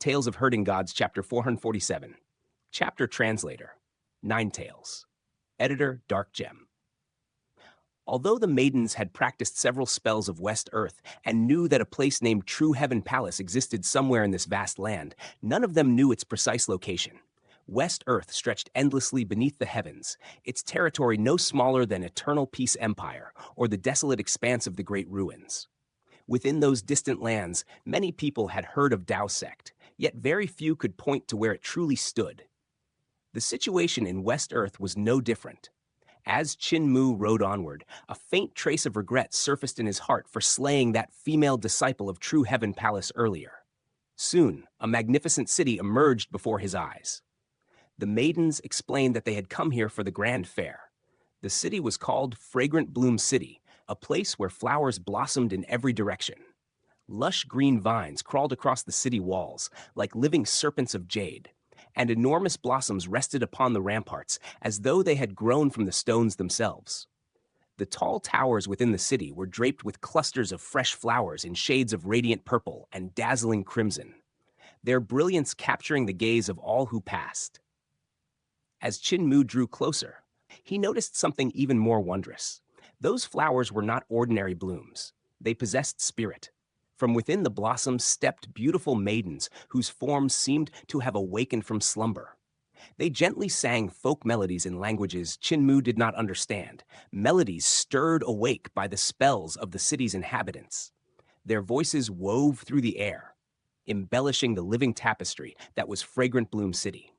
Tales of Herding Gods, Chapter 447. Chapter Translator, Nine Tails. Editor, Dark Gem. Although the maidens had practiced several spells of West Earth and knew that a place named True Heaven Palace existed somewhere in this vast land, none of them knew its precise location. West Earth stretched endlessly beneath the heavens, its territory no smaller than Eternal Peace Empire or the desolate expanse of the Great Ruins. Within those distant lands, many people had heard of Dao Sect, yet very few could point to where it truly stood. The situation in West Earth was no different. As Qin Mu rode onward, a faint trace of regret surfaced in his heart for slaying that female disciple of True Heaven Palace earlier. Soon, a magnificent city emerged before his eyes. The maidens explained that they had come here for the grand fair. The city was called Fragrant Bloom City, a place where flowers blossomed in every direction. Lush green vines crawled across the city walls like living serpents of jade, and enormous blossoms rested upon the ramparts as though they had grown from the stones themselves. The tall towers within the city were draped with clusters of fresh flowers in shades of radiant purple and dazzling crimson, their brilliance capturing the gaze of all who passed. As Qin Mu drew closer, he noticed something even more wondrous. Those flowers were not ordinary blooms. They possessed spirit. From within the blossoms stepped beautiful maidens whose forms seemed to have awakened from slumber. They gently sang folk melodies in languages Qin Mu did not understand, melodies stirred awake by the spells of the city's inhabitants. Their voices wove through the air, embellishing the living tapestry that was Fragrant Bloom City.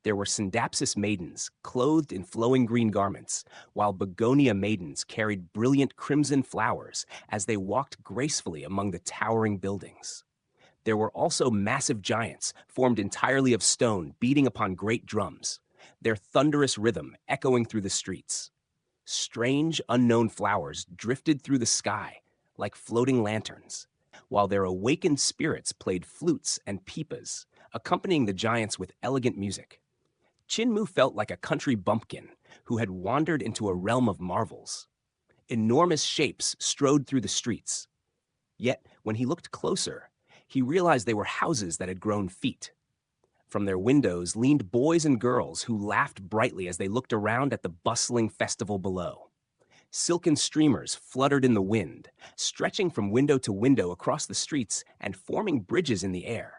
There were Syndapsis maidens, clothed in flowing green garments, while Begonia maidens carried brilliant crimson flowers as they walked gracefully among the towering buildings. There were also massive giants, formed entirely of stone, beating upon great drums, their thunderous rhythm echoing through the streets. Strange, unknown flowers drifted through the sky like floating lanterns, while their awakened spirits played flutes and pipas, accompanying the giants with elegant music. Qin Mu felt like a country bumpkin who had wandered into a realm of marvels. Enormous shapes strode through the streets. Yet, when he looked closer, he realized they were houses that had grown feet. From their windows leaned boys and girls who laughed brightly as they looked around at the bustling festival below. Silken streamers fluttered in the wind, stretching from window to window across the streets and forming bridges in the air.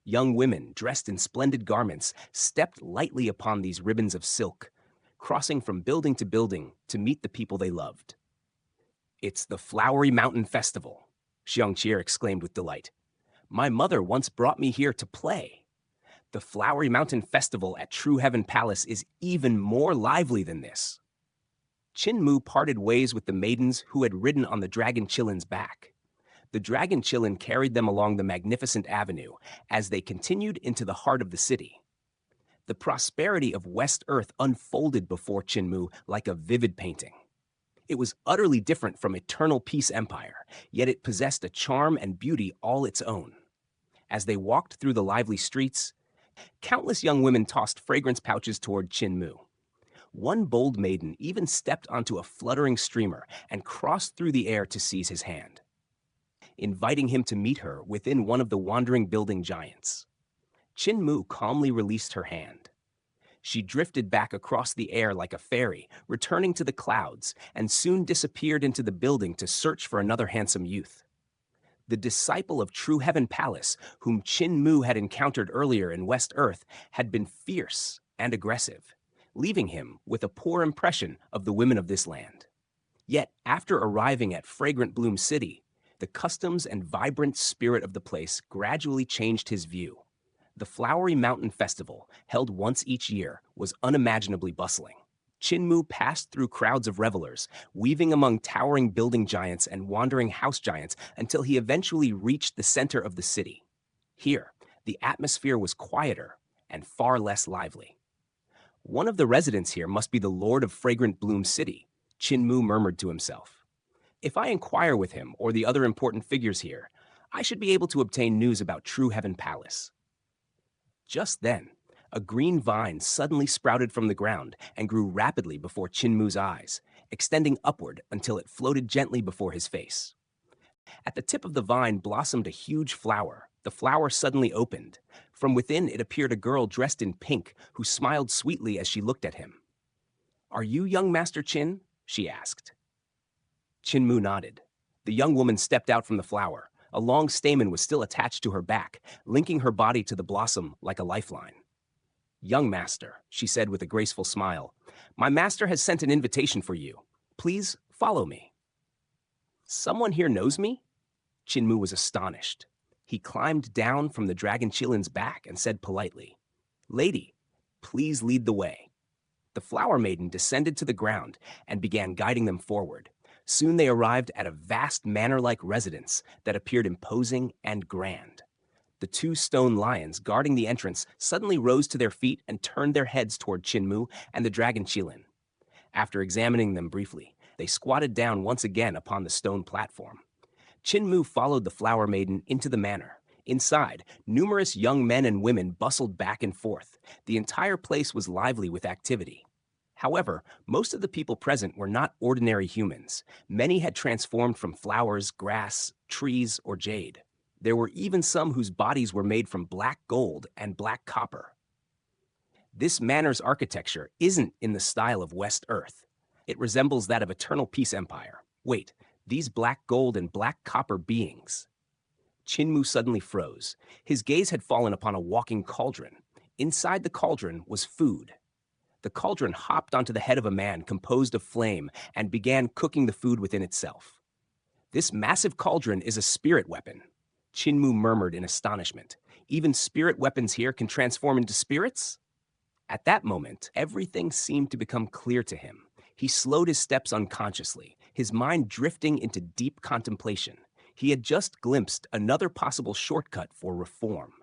Young women, dressed in splendid garments, stepped lightly upon these ribbons of silk, crossing from building to meet the people they loved. "It's the Flowery Mountain Festival," Xiangqier exclaimed with delight. "My mother once brought me here to play. The Flowery Mountain Festival at True Heaven Palace is even more lively than this." Qin Mu parted ways with the maidens who had ridden on the Dragon Chillin's back. The Dragon Chillin carried them along the magnificent avenue as they continued into the heart of the city. The prosperity of West Earth unfolded before Qin Mu like a vivid painting. It was utterly different from Eternal Peace Empire, yet it possessed a charm and beauty all its own. As they walked through the lively streets, countless young women tossed fragrance pouches toward Qin Mu. One bold maiden even stepped onto a fluttering streamer and crossed through the air to seize his hand, inviting him to meet her within one of the wandering building giants. Qin Mu calmly released her hand. She drifted back across the air like a fairy, returning to the clouds, and soon disappeared into the building to search for another handsome youth. The disciple of True Heaven Palace, whom Qin Mu had encountered earlier in West Earth, had been fierce and aggressive, leaving him with a poor impression of the women of this land. Yet, after arriving at Fragrant Bloom City, the customs and vibrant spirit of the place gradually changed his view. The Flowery Mountain Festival, held once each year, was unimaginably bustling. Qin Mu passed through crowds of revelers, weaving among towering building giants and wandering house giants until he eventually reached the center of the city. Here, the atmosphere was quieter and far less lively. "One of the residents here must be the Lord of Fragrant Bloom City," Qin Mu murmured to himself. "If I inquire with him or the other important figures here, I should be able to obtain news about True Heaven Palace." Just then, a green vine suddenly sprouted from the ground and grew rapidly before Qin Mu's eyes, extending upward until it floated gently before his face. At the tip of the vine blossomed a huge flower, The flower suddenly opened. From within, it appeared a girl dressed in pink who smiled sweetly as she looked at him. "Are you young Master Qin?" she asked. Qin Mu nodded. The young woman stepped out from the flower. A long stamen was still attached to her back, linking her body to the blossom like a lifeline. "Young master," she said with a graceful smile, "my master has sent an invitation for you. Please follow me." "Someone here knows me?" Qin Mu was astonished. He climbed down from the Dragon Chilin's back and said politely, "Lady, please lead the way." The flower maiden descended to the ground and began guiding them forward. Soon they arrived at a vast manor-like residence that appeared imposing and grand. The two stone lions guarding the entrance suddenly rose to their feet and turned their heads toward Qin Mu and the Dragon Qilin. After examining them briefly, they squatted down once again upon the stone platform. Qin Mu followed the flower maiden into the manor. Inside, numerous young men and women bustled back and forth. The entire place was lively with activity. However, most of the people present were not ordinary humans. Many had transformed from flowers, grass, trees, or jade. There were even some whose bodies were made from black gold and black copper. This manor's architecture isn't in the style of West Earth. It resembles that of Eternal Peace Empire. Wait, these black gold and black copper beings. Qin Mu suddenly froze. His gaze had fallen upon a walking cauldron. Inside the cauldron was food. The cauldron hopped onto the head of a man composed of flame and began cooking the food within itself. "This massive cauldron is a spirit weapon," Qin Mu murmured in astonishment. "Even spirit weapons here can transform into spirits?" At that moment, everything seemed to become clear to him. He slowed his steps unconsciously, his mind drifting into deep contemplation. He had just glimpsed another possible shortcut for reform.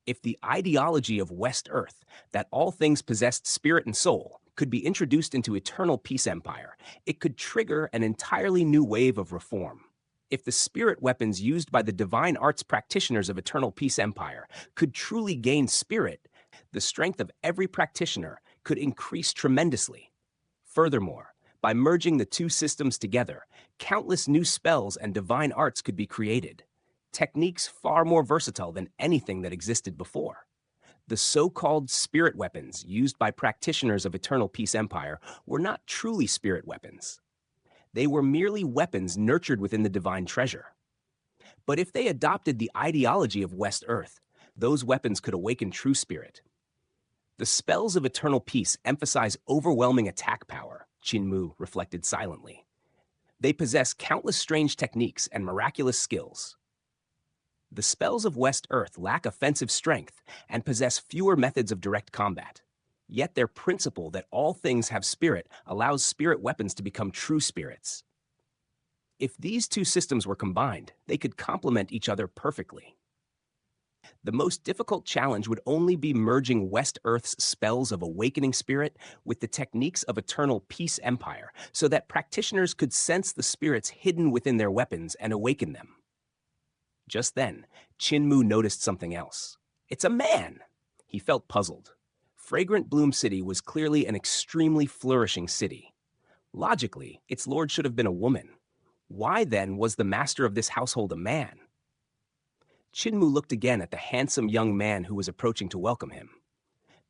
If the ideology of West Earth, that all things possessed spirit and soul, could be introduced into Eternal Peace Empire, it could trigger an entirely new wave of reform. If the spirit weapons used by the divine arts practitioners of Eternal Peace Empire could truly gain spirit, the strength of every practitioner could increase tremendously. Furthermore, by merging the two systems together, countless new spells and divine arts could be created, techniques far more versatile than anything that existed before. The so-called spirit weapons used by practitioners of Eternal Peace Empire were not truly spirit weapons. They were merely weapons nurtured within the divine treasure. But if they adopted the ideology of West Earth, those weapons could awaken true spirit. The spells of Eternal Peace emphasize overwhelming attack power, Qin Mu reflected silently. They possess countless strange techniques and miraculous skills. The spells of West Earth lack offensive strength and possess fewer methods of direct combat. Yet their principle that all things have spirit allows spirit weapons to become true spirits. If these two systems were combined, they could complement each other perfectly. The most difficult challenge would only be merging West Earth's spells of awakening spirit with the techniques of Eternal Peace Empire, so that practitioners could sense the spirits hidden within their weapons and awaken them. Just then, Qin Mu noticed something else. "It's a man!" He felt puzzled. Fragrant Bloom City was clearly an extremely flourishing city. Logically, its lord should have been a woman. Why then was the master of this household a man? Qin Mu looked again at the handsome young man who was approaching to welcome him.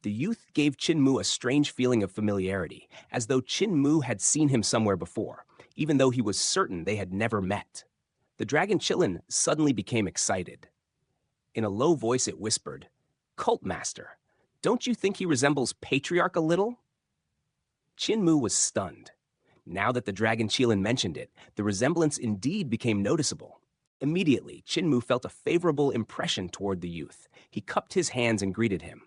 The youth gave Qin Mu a strange feeling of familiarity, as though Qin Mu had seen him somewhere before, even though he was certain they had never met. The Dragon Qilin suddenly became excited. In a low voice it whispered, "Cult Master, don't you think he resembles Patriarch a little?" Qin Mu was stunned. Now that the Dragon Qilin mentioned it, the resemblance indeed became noticeable. Immediately, Qin Mu felt a favorable impression toward the youth. He cupped his hands and greeted him.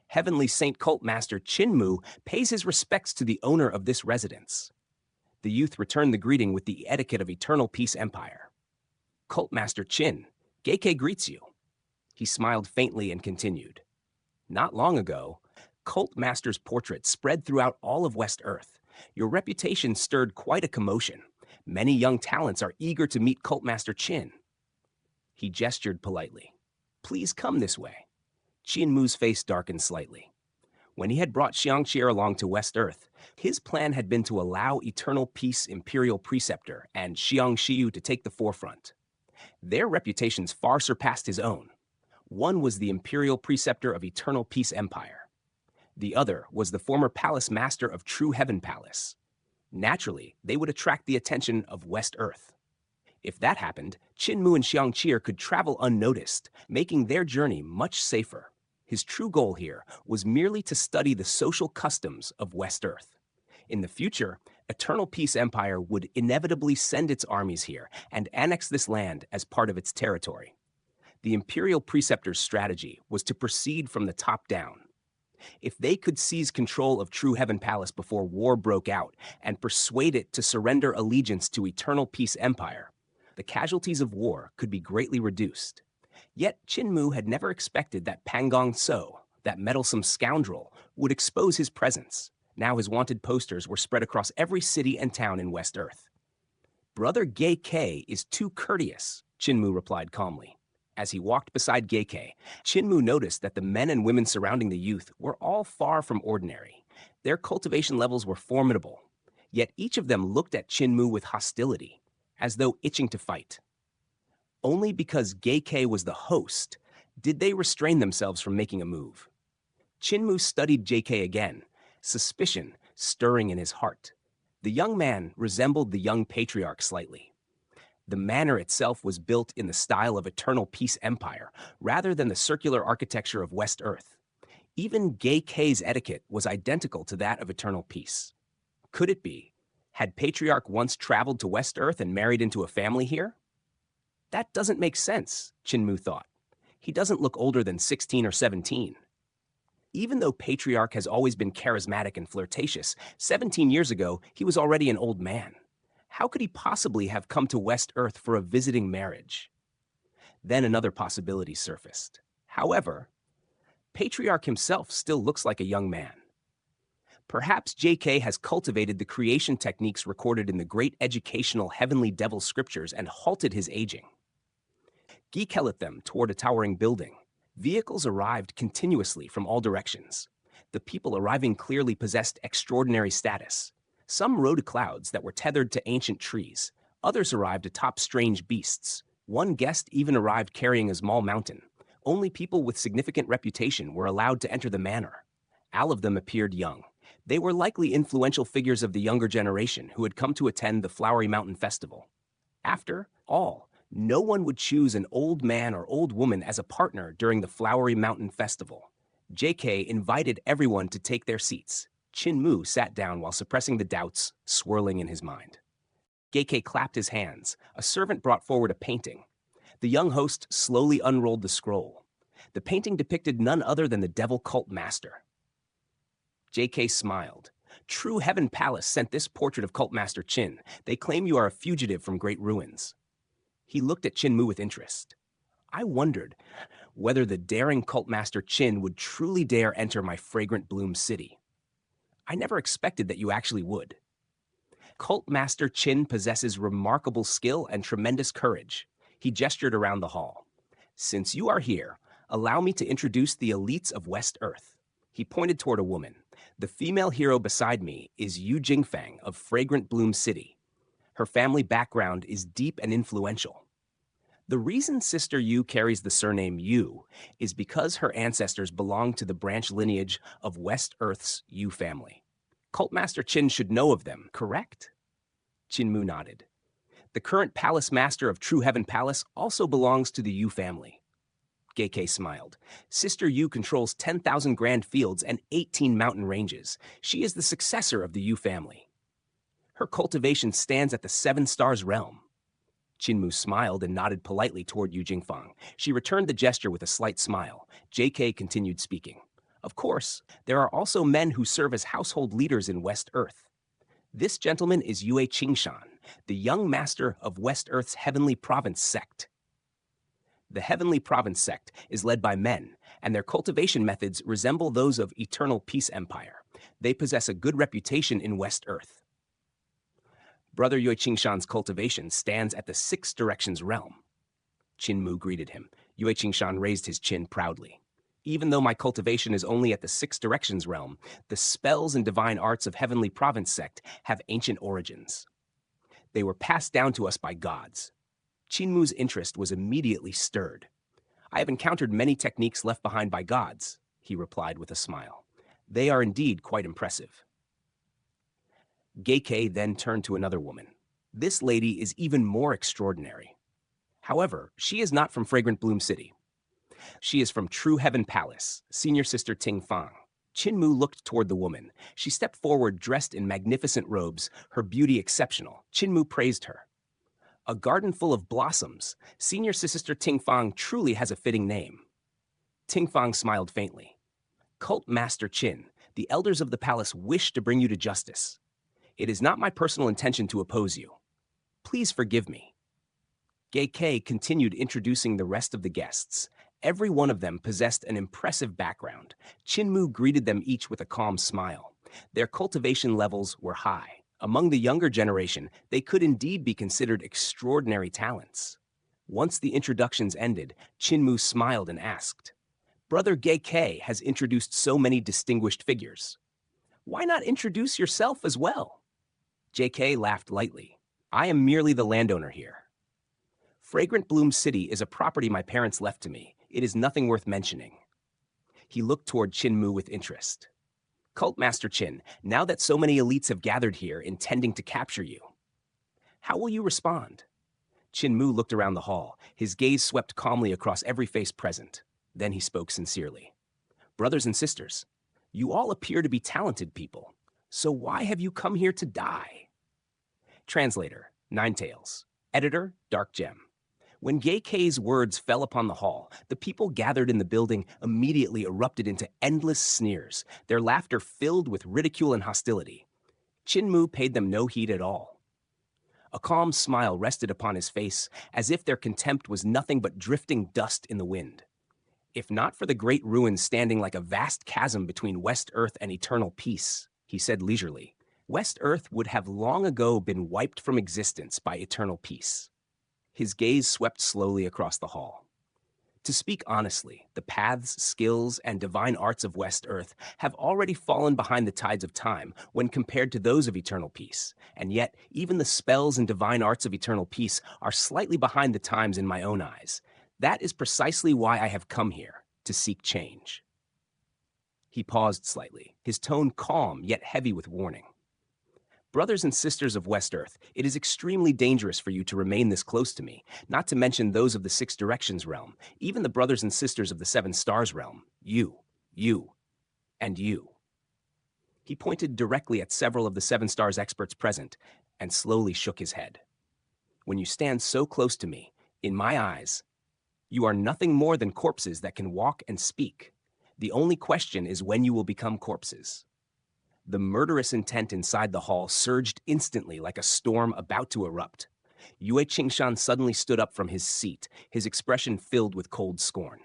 "Heavenly Saint Cult Master Qin Mu pays his respects to the owner of this residence." The youth returned the greeting with the etiquette of Eternal Peace Empire. "Cult Master Qin, Geike greets you." He smiled faintly and continued. "Not long ago, Cult Master's portrait spread throughout all of West Earth. Your reputation stirred quite a commotion. Many young talents are eager to meet Cult Master Qin." He gestured politely. "Please come this way." Qin Mu's face darkened slightly. When he had brought Xiangqie along to West Earth, his plan had been to allow Eternal Peace Imperial Preceptor and Xiang Xiyu to take the forefront. Their reputations far surpassed his own. One was the imperial preceptor of Eternal Peace Empire. The other was the former palace master of True Heaven Palace. Naturally, they would attract the attention of West Earth. If that happened, Qin Mu and Xiang Qir could travel unnoticed, making their journey much safer. His true goal here was merely to study the social customs of West Earth. In the future, Eternal Peace Empire would inevitably send its armies here and annex this land as part of its territory. The Imperial Preceptor's strategy was to proceed from the top down. If they could seize control of True Heaven Palace before war broke out and persuade it to surrender allegiance to Eternal Peace Empire, the casualties of war could be greatly reduced. Yet Qin Mu had never expected that Pangong So, that meddlesome scoundrel, would expose his presence. Now his wanted posters were spread across every city and town in West Earth. Brother Gay K is too courteous, Qin Mu replied calmly. As he walked beside Gay K, Qin Mu noticed that the men and women surrounding the youth were all far from ordinary. Their cultivation levels were formidable, yet each of them looked at Qin Mu with hostility, as though itching to fight. Only because Gay K was the host did they restrain themselves from making a move. Qin Mu studied JK again, suspicion stirring in his heart. The young man resembled the young patriarch slightly. The manor itself was built in the style of Eternal Peace Empire, rather than the circular architecture of West Earth. Even Gay K's etiquette was identical to that of Eternal Peace. Could it be? Had Patriarch once traveled to West Earth and married into a family here? That doesn't make sense, Qin Mu thought. He doesn't look older than 16 or 17. Even though Patriarch has always been charismatic and flirtatious, 17 years ago he was already an old man. How could he possibly have come to West Earth for a visiting marriage? Then another possibility surfaced. However, Patriarch himself still looks like a young man. Perhaps JK has cultivated the creation techniques recorded in the great educational Heavenly Devil scriptures and halted his aging. Geek held them toward a towering building. Vehicles arrived continuously from all directions. The people arriving clearly possessed extraordinary status. Some rode clouds that were tethered to ancient trees. Others arrived atop strange beasts. One guest even arrived carrying a small mountain. Only people with significant reputation were allowed to enter the manor. All of them appeared young. They were likely influential figures of the younger generation who had come to attend the Flowery Mountain Festival. After all, no one would choose an old man or old woman as a partner during the Flowery Mountain Festival. JK invited everyone to take their seats. Qin Mu sat down while suppressing the doubts swirling in his mind. JK clapped his hands. A servant brought forward a painting. The young host slowly unrolled the scroll. The painting depicted none other than the Devil Cult Master. JK smiled. True Heaven Palace sent this portrait of Cult Master Qin. They claim you are a fugitive from great ruins. He looked at Qin Mu with interest. I wondered whether the daring Cult Master Qin would truly dare enter my fragrant bloom city. I never expected that you actually would. Cult Master Qin possesses remarkable skill and tremendous courage. He gestured around the hall. Since you are here, allow me to introduce the elites of West Earth. He pointed toward a woman. The female hero beside me is Yu Jingfang of Fragrant Bloom City. Her family background is deep and influential. The reason Sister Yu carries the surname Yu is because her ancestors belong to the branch lineage of West Earth's Yu family. Cult Master Qin should know of them, correct? Qin Mu nodded. The current palace master of True Heaven Palace also belongs to the Yu family. Gay smiled. Sister Yu controls 10,000 grand fields and 18 mountain ranges. She is the successor of the Yu family. Her cultivation stands at the 7 Stars realm. Qin Mu smiled and nodded politely toward Yu Jingfang. She returned the gesture with a slight smile. JK continued speaking. Of course, there are also men who serve as household leaders in West Earth. This gentleman is Yue Qingshan, the young master of West Earth's Heavenly Province sect. The Heavenly Province sect is led by men, and their cultivation methods resemble those of Eternal Peace Empire. They possess a good reputation in West Earth. Brother Yue Qingshan's cultivation stands at the 6 Directions realm. Qin Mu greeted him. Yue Qingshan raised his chin proudly. Even though my cultivation is only at the 6 Directions realm, the spells and divine arts of Heavenly Province sect have ancient origins. They were passed down to us by gods. Chinmu's interest was immediately stirred. I have encountered many techniques left behind by gods, he replied with a smile. They are indeed quite impressive. Geike then turned to another woman. This lady is even more extraordinary. However, she is not from Fragrant Bloom City. She is from True Heaven Palace, senior sister Ting Fang. Chinmu looked toward the woman. She stepped forward dressed in magnificent robes, her beauty exceptional. Chinmu praised her. A garden full of blossoms. Senior sister Ting Fang truly has a fitting name. Ting Fang smiled faintly. Cult Master Qin, the elders of the palace wish to bring you to justice. It is not my personal intention to oppose you. Please forgive me. Geike continued introducing the rest of the guests. Every one of them possessed an impressive background. Chinmu greeted them each with a calm smile. Their cultivation levels were high. Among the younger generation, they could indeed be considered extraordinary talents. Once the introductions ended, Chinmu smiled and asked, Brother Geike has introduced so many distinguished figures. Why not introduce yourself as well? JK laughed lightly. I am merely the landowner here. Fragrant Bloom City is a property my parents left to me. It is nothing worth mentioning. He looked toward Chinmu with interest. Cult Master Qin, now that so many elites have gathered here intending to capture you, how will you respond? Chinmu looked around the hall. His gaze swept calmly across every face present. Then he spoke sincerely. Brothers and sisters, you all appear to be talented people. So why have you come here to die? Translator, Ninetales. Editor, Dark Gem. When Geike's words fell upon the hall, the people gathered in the building immediately erupted into endless sneers, their laughter filled with ridicule and hostility. Chinmu paid them no heed at all. A calm smile rested upon his face, as if their contempt was nothing but drifting dust in the wind. If not for the great ruins standing like a vast chasm between West Earth and eternal peace, he said leisurely, West Earth would have long ago been wiped from existence by eternal peace. His gaze swept slowly across the hall. To speak honestly, the paths, skills, and divine arts of West Earth have already fallen behind the tides of time when compared to those of eternal peace, and yet even the spells and divine arts of eternal peace are slightly behind the times in my own eyes. That is precisely why I have come here, to seek change. He paused slightly, his tone calm yet heavy with warning. Brothers and sisters of West Earth, it is extremely dangerous for you to remain this close to me, not to mention those of the Six Directions realm, even the brothers and sisters of the Seven Stars realm, you, and you. He pointed directly at several of the Seven Stars experts present and slowly shook his head. When you stand so close to me, in my eyes, you are nothing more than corpses that can walk and speak. The only question is when you will become corpses. The murderous intent inside the hall surged instantly like a storm about to erupt. Yue Qingshan suddenly stood up from his seat, his expression filled with cold scorn.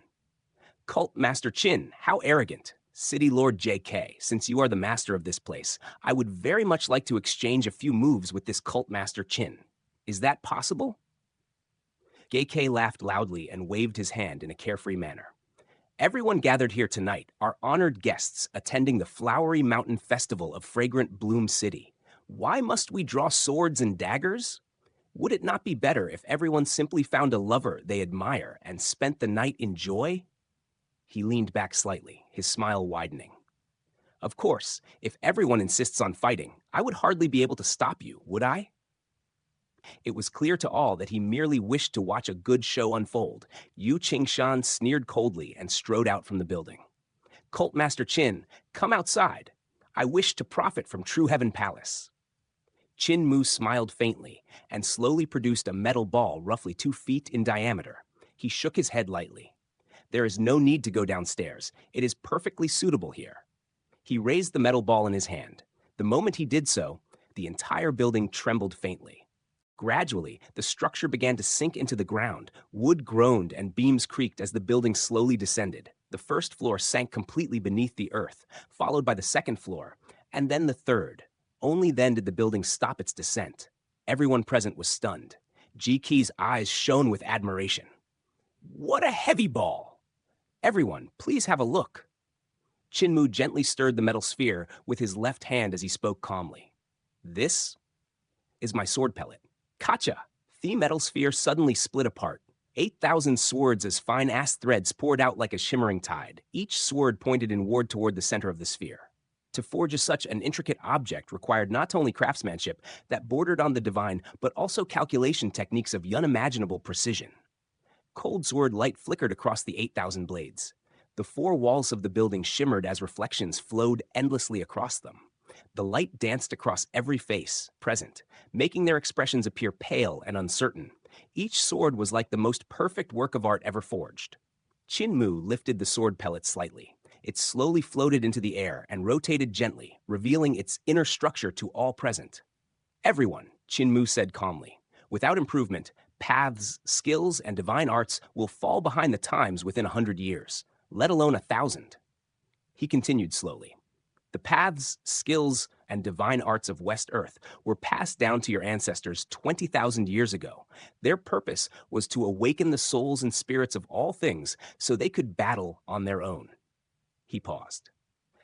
Cult Master Qin, how arrogant! City Lord JK, since you are the master of this place, I would very much like to exchange a few moves with this Cult Master Qin. Is that possible? JK laughed loudly and waved his hand in a carefree manner. Everyone gathered here tonight are honored guests attending the Flowery Mountain Festival of Fragrant Bloom City. Why must we draw swords and daggers? Would it not be better if everyone simply found a lover they admire and spent the night in joy? He leaned back slightly, his smile widening. Of course, if everyone insists on fighting, I would hardly be able to stop you, would I? It was clear to all that he merely wished to watch a good show unfold. Yu Qingshan sneered coldly and strode out from the building. Cult Master Qin, come outside. I wish to profit from True Heaven Palace. Qin Mu smiled faintly and slowly produced a metal ball roughly 2 feet in diameter. He shook his head lightly. There is no need to go downstairs. It is perfectly suitable here. He raised the metal ball in his hand. The moment he did so, the entire building trembled faintly. Gradually, the structure began to sink into the ground. Wood groaned and beams creaked as the building slowly descended. The first floor sank completely beneath the earth, followed by the second floor, and then the third. Only then did the building stop its descent. Everyone present was stunned. Ji-Ki's eyes shone with admiration. What a heavy ball! Everyone, please have a look. Qinmu gently stirred the metal sphere with his left hand as he spoke calmly. This is my sword pellet. Kacha, The metal sphere suddenly split apart. 8,000 swords as fine-ass threads poured out like a shimmering tide. Each sword pointed inward toward the center of the sphere. To forge such an intricate object required not only craftsmanship that bordered on the divine, but also calculation techniques of unimaginable precision. Cold sword light flickered across the 8,000 blades. The four walls of the building shimmered as reflections flowed endlessly across them. The light danced across every face present, making their expressions appear pale and uncertain. Each sword was like the most perfect work of art ever forged. Chinmu lifted the sword pellet slightly. It slowly floated into the air and rotated gently, revealing its inner structure to all present. Everyone, Chinmu said calmly. Without improvement, paths, skills, and divine arts will fall behind the times within 100 years, let alone 1,000. He continued slowly. The paths, skills, and divine arts of West Earth were passed down to your ancestors 20,000 years ago. Their purpose was to awaken the souls and spirits of all things so they could battle on their own. He paused.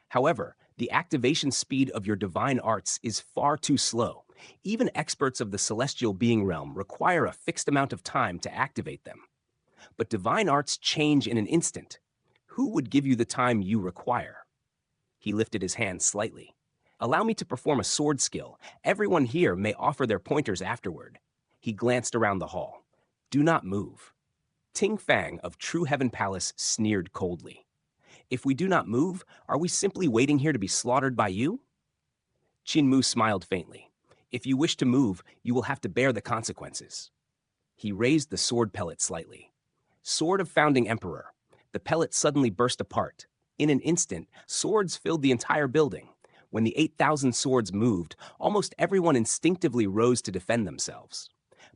However, the activation speed of your divine arts is far too slow. Even experts of the celestial being realm require a fixed amount of time to activate them. But divine arts change in an instant. Who would give you the time you require? He lifted his hand slightly. Allow me to perform a sword skill. Everyone here may offer their pointers afterward. He glanced around the hall. Do not move. Ting Fang of True Heaven Palace sneered coldly. If we do not move, are we simply waiting here to be slaughtered by you? Chinmu smiled faintly. If you wish to move, you will have to bear the consequences. He raised the sword pellet slightly. Sword of Founding Emperor. The pellet suddenly burst apart. In an instant, swords filled the entire building. When the 8,000 swords moved, almost everyone instinctively rose to defend themselves.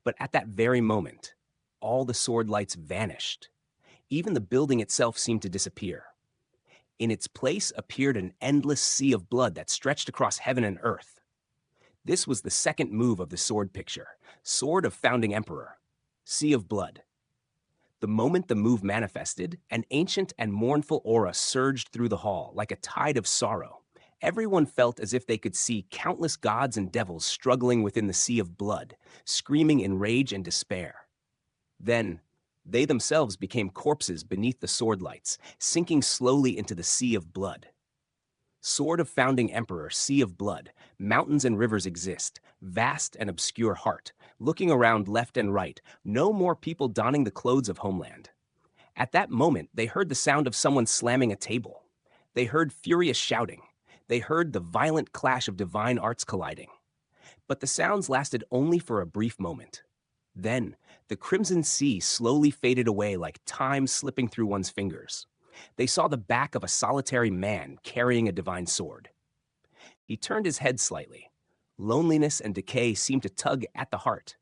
But at that very moment, all the sword lights vanished. Even the building itself seemed to disappear. In its place appeared an endless sea of blood that stretched across heaven and earth. This was the second move of the sword picture, Sword of Founding Emperor, Sea of Blood. The moment the move manifested, an ancient and mournful aura surged through the hall like a tide of sorrow. Everyone felt as if they could see countless gods and devils struggling within the sea of blood, screaming in rage and despair. Then, they themselves became corpses beneath the sword lights, sinking slowly into the sea of blood. Sword of Founding Emperor, Sea of Blood, mountains and rivers exist, vast and obscure heart, looking around left and right, no more people donning the clothes of homeland. At that moment, they heard the sound of someone slamming a table. They heard furious shouting. They heard the violent clash of divine arts colliding. But the sounds lasted only for a brief moment. Then, the crimson sea slowly faded away like time slipping through one's fingers. They saw the back of a solitary man carrying a divine sword. He turned his head slightly. Loneliness and decay seemed to tug at the heart.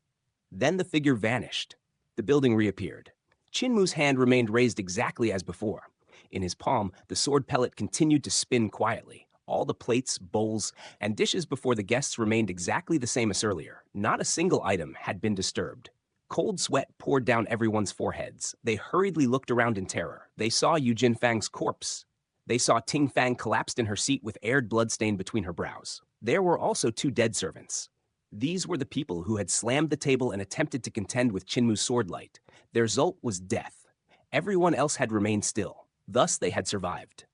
Then the figure vanished. The building reappeared. Chinmu's hand remained raised exactly as before. In his palm, the sword pellet continued to spin quietly. All the plates, bowls, and dishes before the guests remained exactly the same as earlier. Not a single item had been disturbed. Cold sweat poured down everyone's foreheads. They hurriedly looked around in terror. They saw Yu Jinfang's corpse. They saw Ting Fang collapsed in her seat with aired bloodstain between her brows. There were also 2 dead servants. These were the people who had slammed the table and attempted to contend with Chinmu's sword light. Their result was death. Everyone else had remained still. Thus they had survived.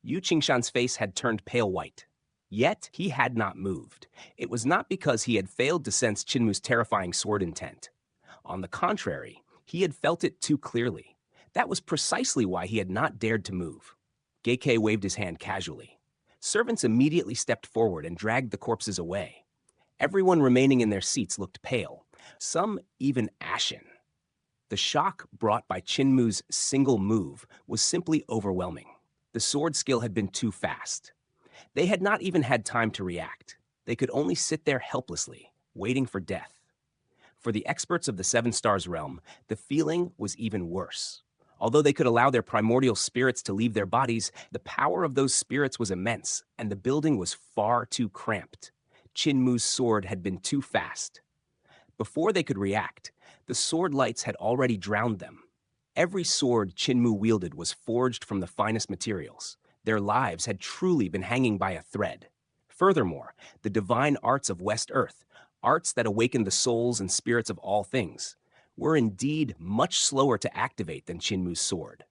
Yu Qingshan's face had turned pale white. Yet he had not moved. It was not because he had failed to sense Chinmu's terrifying sword intent. On the contrary, he had felt it too clearly. That was precisely why he had not dared to move. Geike waved his hand casually. Servants immediately stepped forward and dragged the corpses away. Everyone remaining in their seats looked pale, some even ashen. The shock brought by Chinmu's single move was simply overwhelming. The sword skill had been too fast. They had not even had time to react. They could only sit there helplessly, waiting for death. For the experts of the Seven Stars realm, the feeling was even worse. Although they could allow their primordial spirits to leave their bodies, the power of those spirits was immense, and the building was far too cramped. Chinmu's sword had been too fast. Before they could react, the sword lights had already drowned them. Every sword Chinmu wielded was forged from the finest materials. Their lives had truly been hanging by a thread. Furthermore, the divine arts of West Earth, arts that awaken the souls and spirits of all things, were indeed much slower to activate than Chinmu's sword.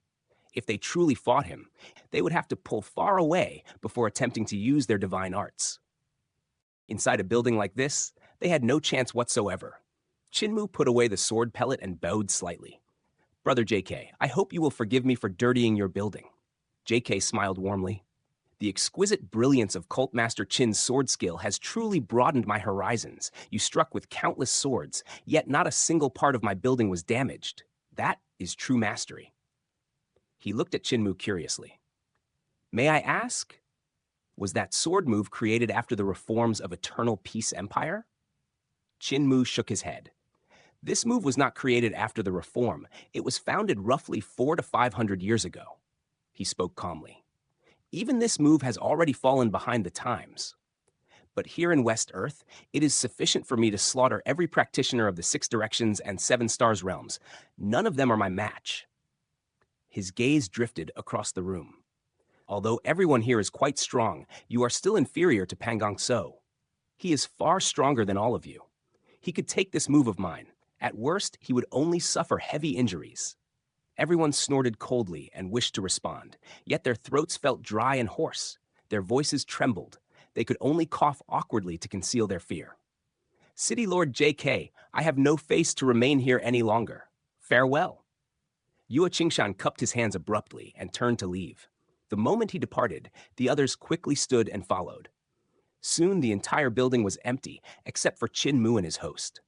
If they truly fought him, they would have to pull far away before attempting to use their divine arts. Inside a building like this, they had no chance whatsoever. Chinmu put away the sword pellet and bowed slightly. "Brother JK, I hope you will forgive me for dirtying your building." JK smiled warmly. "The exquisite brilliance of Cult Master Chin's sword skill has truly broadened my horizons. You struck with countless swords, yet not a single part of my building was damaged. That is true mastery." He looked at Chinmu curiously. "May I ask, was that sword move created after the reforms of Eternal Peace Empire?" Chinmu shook his head. "This move was not created after the reform. It was founded roughly 400 to 500 years ago." He spoke calmly. "Even this move has already fallen behind the times. But here in West Earth, it is sufficient for me to slaughter every practitioner of the Six Directions and Seven Stars realms. None of them are my match." His gaze drifted across the room. "Although everyone here is quite strong, you are still inferior to Pangong So. He is far stronger than all of you. He could take this move of mine. At worst, he would only suffer heavy injuries." Everyone snorted coldly and wished to respond, yet their throats felt dry and hoarse. Their voices trembled. They could only cough awkwardly to conceal their fear. "City Lord JK, I have no face to remain here any longer. Farewell." Yue Qingshan cupped his hands abruptly and turned to leave. The moment he departed, the others quickly stood and followed. Soon the entire building was empty, except for Chinmu and his host.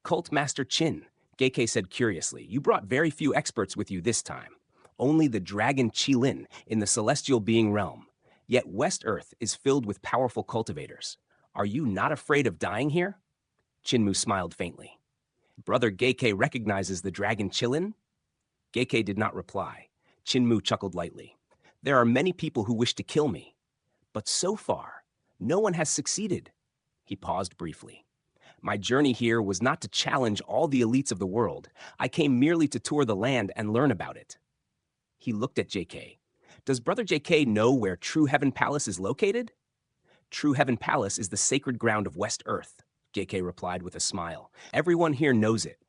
"Cult Master Chin," Geike said curiously, "you brought very few experts with you this time. Only the dragon Qilin in the celestial being realm. Yet West Earth is filled with powerful cultivators. Are you not afraid of dying here?" Chinmu smiled faintly. "Brother Geike recognizes the dragon Qilin?" Geike did not reply. Chinmu chuckled lightly. "There are many people who wish to kill me. But so far, no one has succeeded." He paused briefly. "My journey here was not to challenge all the elites of the world. I came merely to tour the land and learn about it." He looked at JK. "Does Brother JK know where True Heaven Palace is located?" "True Heaven Palace is the sacred ground of West Earth," JK replied with a smile. "Everyone here knows it.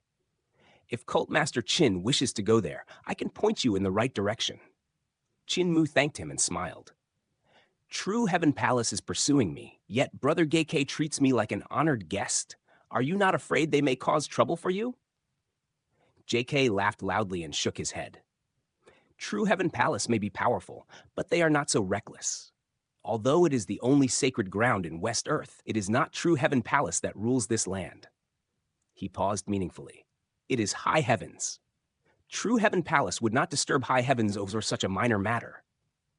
If Cult Master Chin wishes to go there, I can point you in the right direction." Chinmu thanked him and smiled. "True Heaven Palace is pursuing me, yet Brother Geike treats me like an honored guest. Are you not afraid they may cause trouble for you?" JK laughed loudly and shook his head. "True Heaven Palace may be powerful, but they are not so reckless. Although it is the only sacred ground in West Earth, it is not True Heaven Palace that rules this land." He paused meaningfully. "It is High Heavens. True Heaven Palace would not disturb High Heavens over such a minor matter."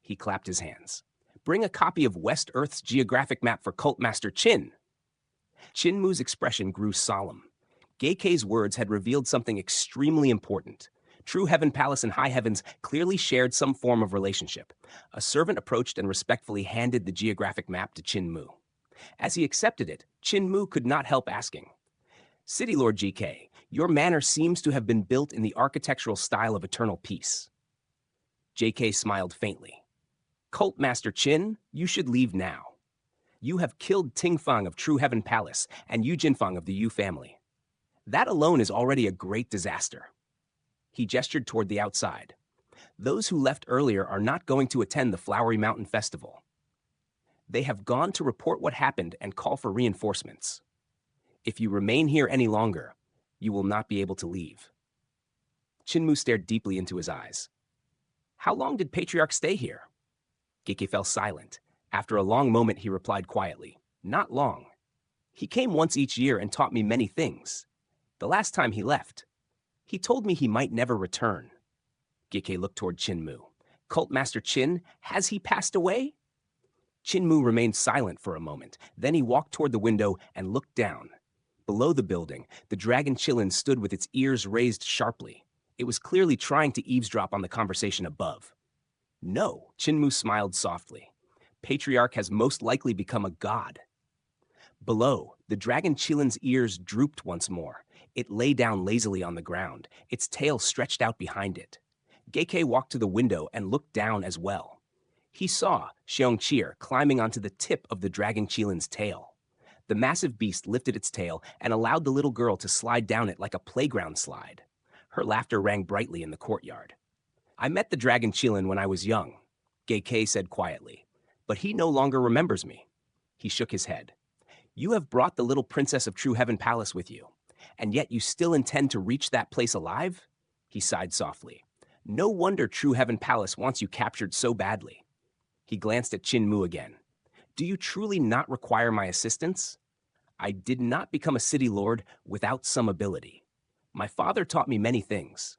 He clapped his hands. "Bring a copy of West Earth's geographic map for Cult Master Chin." Chinmu's expression grew solemn. Geike's words had revealed something extremely important. True Heaven Palace and High Heavens clearly shared some form of relationship. A servant approached and respectfully handed the geographic map to Chinmu. As he accepted it, Chinmu could not help asking, "City Lord GK, your manor seems to have been built in the architectural style of Eternal Peace." JK smiled faintly. "Cult Master Chin, you should leave now. You have killed Ting Feng of True Heaven Palace and Yu Jinfeng of the Yu family. That alone is already a great disaster." He gestured toward the outside. "Those who left earlier are not going to attend the Flowery Mountain Festival. They have gone to report what happened and call for reinforcements. If you remain here any longer, you will not be able to leave." Chinmu stared deeply into his eyes. "How long did Patriarch stay here?" Geike fell silent. After a long moment, he replied quietly, "Not long. He came once each year and taught me many things. The last time he left, he told me he might never return." Geike looked toward Chinmu. "Cult Master Chin, has he passed away?" Chinmu remained silent for a moment. Then he walked toward the window and looked down. Below the building, the dragon Qilin stood with its ears raised sharply. It was clearly trying to eavesdrop on the conversation above. "No," Chinmu smiled softly. "Patriarch has most likely become a god." Below, the dragon Qilin's ears drooped once more. It lay down lazily on the ground, its tail stretched out behind it. Geike walked to the window and looked down as well. He saw Xiongqir climbing onto the tip of the dragon Qilin's tail. The massive beast lifted its tail and allowed the little girl to slide down it like a playground slide. Her laughter rang brightly in the courtyard. I met the dragon Chilin when I was young, Gei said quietly, but he no longer remembers me. He shook his head. You have brought the little princess of True Heaven Palace with you, and yet you still intend to reach that place alive? He sighed softly. No wonder True Heaven Palace wants you captured so badly. He glanced at Qin Mu again. Do you truly not require my assistance? I did not become a city lord without some ability. My father taught me many things.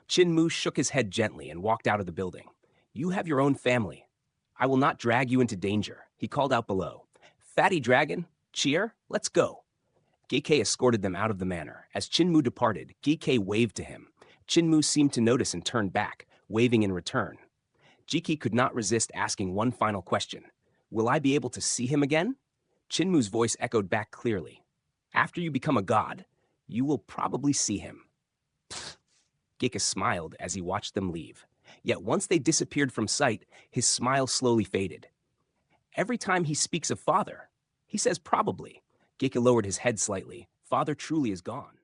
Qin Mu shook his head gently and walked out of the building. You have your own family. I will not drag you into danger, he called out below. Fatty Dragon, cheer, let's go. Gei escorted them out of the manor. As Qin Mu departed, Gei waved to him. Qin Mu seemed to notice and turned back, waving in return. Gei could not resist asking one final question. Will I be able to see him again? Qin Mu's voice echoed back clearly. After you become a god, you will probably see him. Gei smiled as he watched them leave. Yet once they disappeared from sight, his smile slowly faded. Every time he speaks of father, he says probably. Gei lowered his head slightly. Father truly is gone.